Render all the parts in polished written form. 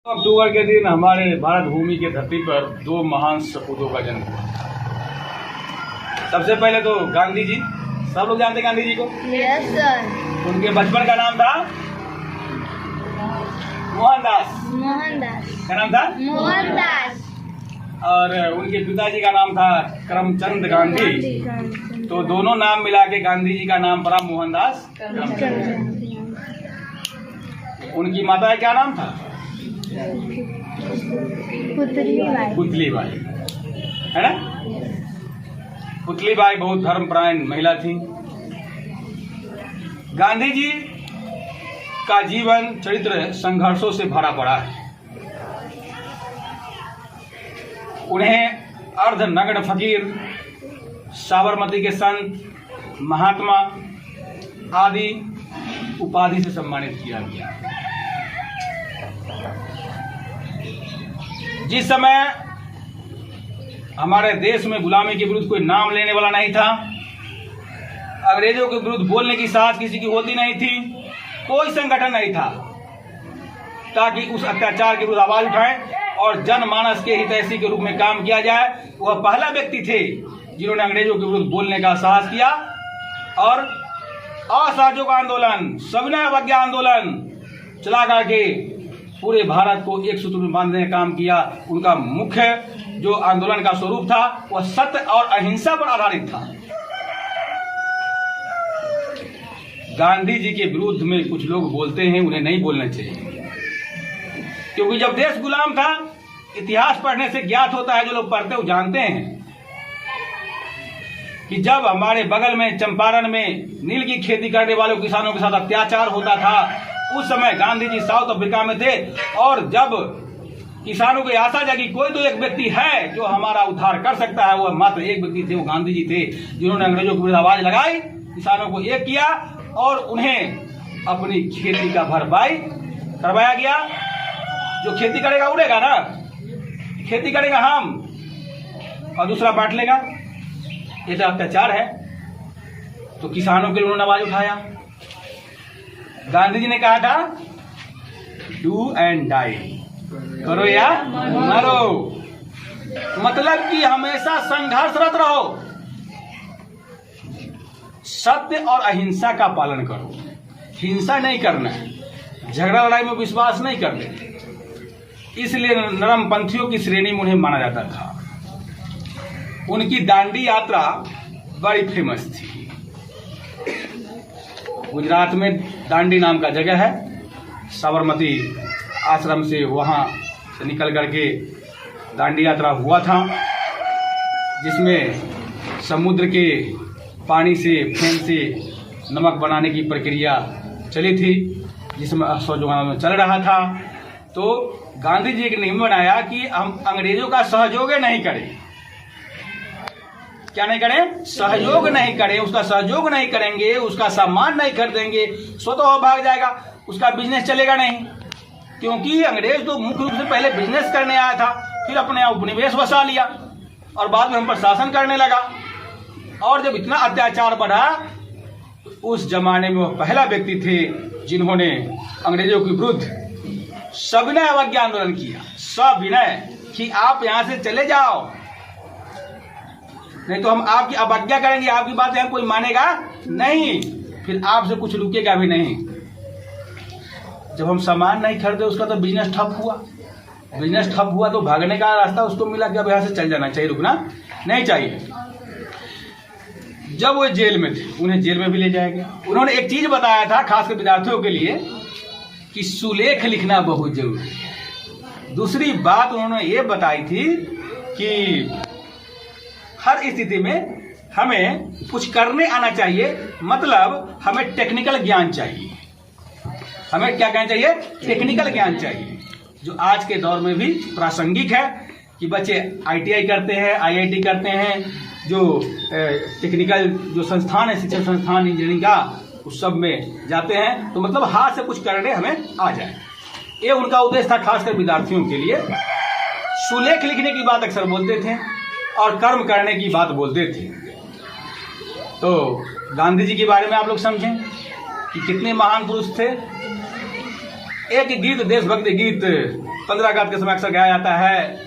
अक्टूबर के दिन हमारे भारत भूमि के धरती पर दो महान सपूतों का जन्म हुआ। सबसे पहले तो गांधी जी, सब लोग जानते हैं गांधी जी को। Yes sir. उनके बचपन का नाम था मोहनदास। मोहनदास। क्या नाम था? मोहनदास। और उनके पिताजी का नाम था करमचंद गांधी। तो दोनों नाम मिला के गांधी जी का नाम पड़ा मोहनदास करमचंद। उनकी माता का क्या नाम था? पुतलीबाई, है ना? पुतलीबाई बहुत धर्मपरायण महिला थी। गांधी जी का जीवन चरित्र संघर्षों से भरा पड़ा है। उन्हें अर्धनग्न फकीर, साबरमती के संत, महात्मा आदि उपाधि से सम्मानित किया गया। जिस समय हमारे देश में गुलामी के विरुद्ध कोई नाम लेने वाला नहीं था, अंग्रेजों के विरुद्ध बोलने की साहस किसी की होती नहीं थी, कोई संगठन नहीं था ताकि उस अत्याचार के विरुद्ध आवाज उठाएं और जनमानस के हितैषी के रूप में काम किया जाए, वह पहला व्यक्ति थे जिन्होंने अंग्रेजों के विरुद्ध बोलने का साहस किया और असहयोग आंदोलन, सविनय अवज्ञा आंदोलन चला करके पूरे भारत को एक सूत्र में बांधने का काम किया। उनका मुख्य जो आंदोलन का स्वरूप था वह सत्य और अहिंसा पर आधारित था। गांधी जी के विरुद्ध में कुछ लोग बोलते हैं, उन्हें नहीं बोलना चाहिए, क्योंकि जब देश गुलाम था, इतिहास पढ़ने से ज्ञात होता है, जो लोग पढ़ते वो जानते हैं कि जब हमारे बगल में चंपारण में नील की खेती करने वाले किसानों के साथ अत्याचार होता था, उस समय गांधी जी साउथ अफ्रीका में थे और जब किसानों की आशा जागी कोई तो एक व्यक्ति है जो हमारा उद्धार कर सकता है, वह मात्र एक व्यक्ति थे, वो गांधी जी थे, जिन्होंने अंग्रेजों के विरुद्ध आवाज लगाई, किसानों को एक किया और उन्हें अपनी खेती का भरपाई करवाया गया। जो खेती करेगा उड़ेगा ना, खेती करेगा हम और दूसरा बांट लेगा, ये तो अत्याचार है। तो किसानों के लिए उन्होंने आवाज उठाया। गांधी जी ने कहा था डू एंड डाई, करो या मरो, मतलब कि हमेशा संघर्षरत रहो, सत्य और अहिंसा का पालन करो, हिंसा नहीं करना है, झगड़ा लड़ाई में विश्वास नहीं करते। इसलिए नरमपंथियों की श्रेणी में उन्हें माना जाता था। उनकी दांडी यात्रा बड़ी फेमस थी। गुजरात में दांडी नाम का जगह है, साबरमती आश्रम से वहाँ से निकल करके दांडी यात्रा हुआ था, जिसमें समुद्र के पानी से फेन से नमक बनाने की प्रक्रिया चली थी, जिसमें असहयोग चल रहा था। तो गांधी जी ने नियम बनाया कि हम अंग्रेजों का सहयोग नहीं करें। क्या नहीं करें? सहयोग नहीं करें, उसका सहयोग नहीं करेंगे, उसका सामान नहीं खरीदेंगे, स्वतः भाग जाएगा, उसका बिजनेस चलेगा नहीं। क्योंकि अंग्रेज तो मुख्य रूप से पहले बिजनेस करने आया था, फिर अपने यहाँ उपनिवेश बसा लिया और बाद में हम पर शासन करने लगा। और जब इतना अत्याचार बढ़ा, उस जमाने में वह पहला व्यक्ति थे जिन्होंने अंग्रेजों के विरुद्ध सविनय अवज्ञा आंदोलन किया। सविनय कि आप यहाँ से चले जाओ, नहीं तो हम आपकी अवज्ञा करेंगे, आपकी बातें हम कोई मानेगा नहीं, फिर आपसे कुछ रुकेगा भी नहीं। जब हम सामान नहीं खरीदे, उसका तो बिजनेस ठप हुआ। बिजनेस ठप हुआ तो भागने का रास्ता उसको मिला कि अब यहाँ से चल जाना चाहिए, रुकना नहीं चाहिए। जब वो जेल में थे, उन्हें जेल में भी ले जाया गया। उन्होंने एक चीज बताया था खासकर विद्यार्थियों के लिए कि सुलेख लिखना बहुत जरूरी है। दूसरी बात उन्होंने ये बताई थी कि हर स्थिति में हमें कुछ करने आना चाहिए, मतलब हमें टेक्निकल ज्ञान चाहिए। हमें क्या कहना चाहिए? टेक्निकल ज्ञान चाहिए, जो आज के दौर में भी प्रासंगिक है कि बच्चे आईटीआई करते हैं, आईआईटी करते हैं, जो टेक्निकल जो संस्थान है, शिक्षण संस्थान इंजीनियरिंग का, उस सब में जाते हैं। तो मतलब हाथ से कुछ करने हमें आ जाए, ये उनका उद्देश्य था खासकर विद्यार्थियों के लिए। सुलेख लिखने की बात अक्सर बोलते थे और कर्म करने की बात बोलते थे। तो गांधी जी के बारे में आप लोग समझें कि कितने महान पुरुष थे। एक गीत, देशभक्ति गीत 15 अगस्त के समय अक्सर गाया जाता है,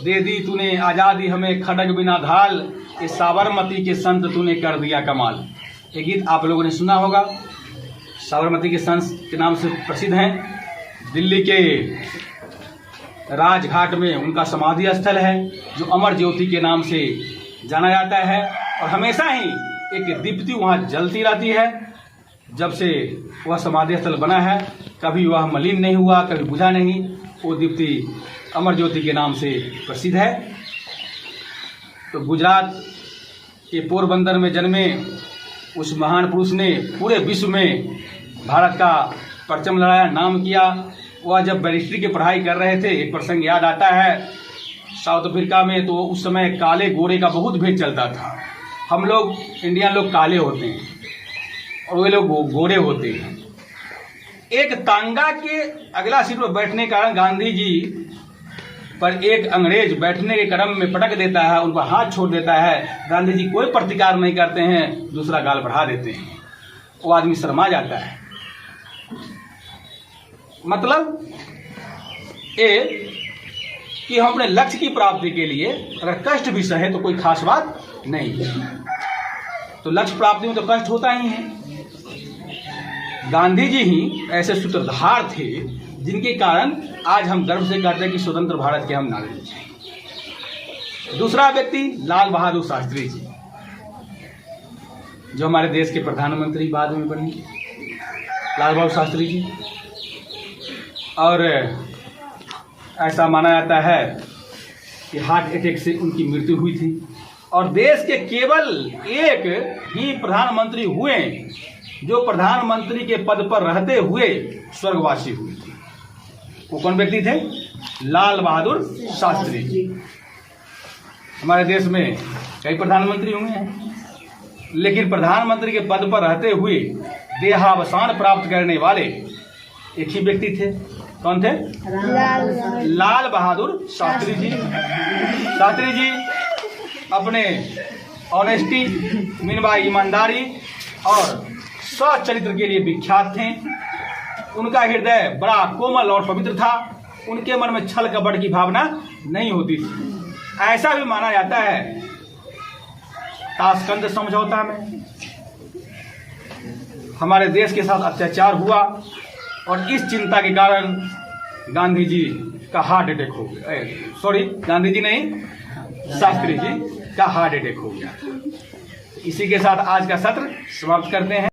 दे दी तूने आज़ादी हमें खड़ग बिना ढाल, ये साबरमती के संत तूने कर दिया कमाल। ये गीत आप लोगों ने सुना होगा। साबरमती के संत के नाम से प्रसिद्ध हैं। दिल्ली के राजघाट में उनका समाधि स्थल है जो अमर ज्योति के नाम से जाना जाता है, और हमेशा ही एक दीप्ति वहाँ जलती रहती है। जब से वह समाधि स्थल बना है कभी वह मलिन नहीं हुआ, कभी बुझा नहीं। वो दीप्ति अमर ज्योति के नाम से प्रसिद्ध है। तो गुजरात के पोरबंदर में जन्मे उस महान पुरुष ने पूरे विश्व में भारत का परचम लहराया, नाम किया। वह जब बैरिस्ट्री की पढ़ाई कर रहे थे, एक प्रसंग याद आता है, साउथ अफ्रीका में तो उस समय काले गोरे का बहुत भेद चलता था। हम लोग इंडियन लोग काले होते हैं और वे लोग गोरे होते हैं। एक तांगा के अगला सीट पर बैठने के कारण गांधी जी पर एक अंग्रेज बैठने के क्रम में पटक देता है, उन पर हाथ छोड़ देता है। गांधी जी कोई प्रतिकार नहीं करते हैं, दूसरा गाल बढ़ा देते हैं। वो आदमी शर्मा जाता है। मतलब ये कि हम अपने लक्ष्य की प्राप्ति के लिए अगर कष्ट भी सहे तो कोई खास बात नहीं है। तो लक्ष्य प्राप्ति में तो कष्ट होता ही है। गांधी जी ही ऐसे सूत्रधार थे जिनके कारण आज हम गर्व से कहते हैं कि स्वतंत्र भारत के हम नागरिक हैं। दूसरा व्यक्ति लाल बहादुर शास्त्री जी, जो हमारे देश के प्रधानमंत्री बाद में बने, लाल बहादुर शास्त्री जी। और ऐसा माना जाता है कि हार्ट अटैक से उनकी मृत्यु हुई थी, और देश के केवल एक ही प्रधानमंत्री हुए जो प्रधानमंत्री के पद पर रहते हुए स्वर्गवासी हुए थे। वो कौन व्यक्ति थे? लाल बहादुर शास्त्री जी। हमारे देश में कई प्रधानमंत्री हुए हैं, लेकिन प्रधानमंत्री के पद पर रहते हुए देहावसान प्राप्त करने वाले एक ही व्यक्ति थे। कौन थे? लाल बहादुर शास्त्री जी। शास्त्री जी अपने ऑनेस्टी, मीनबा ईमानदारी और सच्चरित्र के लिए विख्यात थे। उनका हृदय बड़ा कोमल और पवित्र था। उनके मन में छल कपट की भावना नहीं होती थी। ऐसा भी माना जाता है ताशकंद समझौता में हमारे देश के साथ अत्याचार हुआ, और इस चिंता के कारण गांधी जी का हार्ट अटैक हो गया। सॉरी, गांधी जी नहीं, शास्त्री जी का हार्ट अटैक हो गया। इसी के साथ आज का सत्र समाप्त करते हैं।